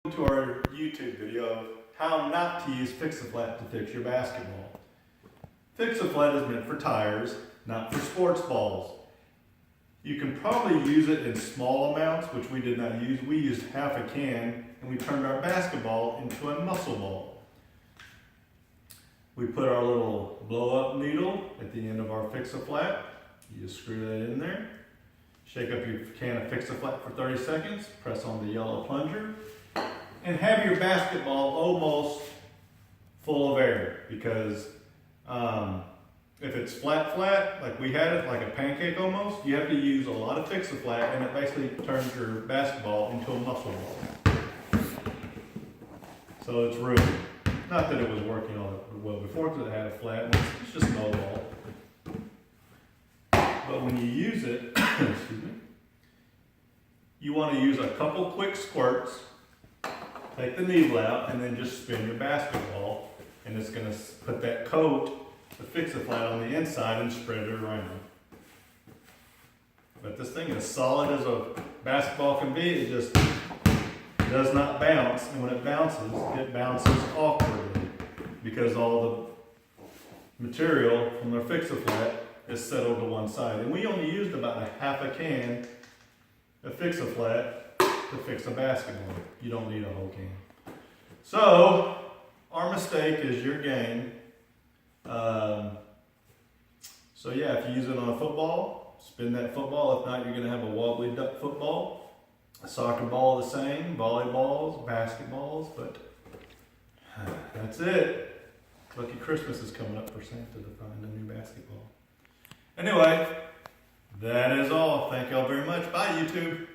To our YouTube video of how not to use Fix-A-Flat to fix your basketball. Fix-A-Flat is meant for tires, not for sports balls. You can probably use it in small amounts, which we did not use. We used half a can and we turned our basketball into a muscle ball. We put our little blow-up needle at the end of our Fix-A-Flat. You just screw that in there. Shake up your can of Fix-A-Flat for 30 seconds. Press on the yellow plunger. And have your basketball almost full of air, because if it's flat, like we had it, like a pancake almost, you have to use a lot of Fix-A-Flat, and it basically turns your basketball into a muscle ball. So it's ruined. Not that it was working all that well before, because it had a flat, it's just no ball. But when you use it, excuse me, you want to use a couple quick squirts. Take the needle out and then just spin your basketball, and it's going to put that coat, the Fix-A-Flat, on the inside and spread it around. But this thing is solid as a basketball can be. It just does not bounce, and when it bounces awkwardly because all the material from the Fix-A-Flat is settled to one side. And we only used about a half a can of Fix-A-Flat to fix a basketball. You don't need a whole can. So, our mistake is your gain. So yeah, if you use it on a football, spin that football. If not, you're gonna have a wobbly duck football. A soccer ball the same, volleyballs, basketballs, but that's it. Lucky Christmas is coming up for Santa to find a new basketball. Anyway, that is all. Thank y'all very much. Bye, YouTube.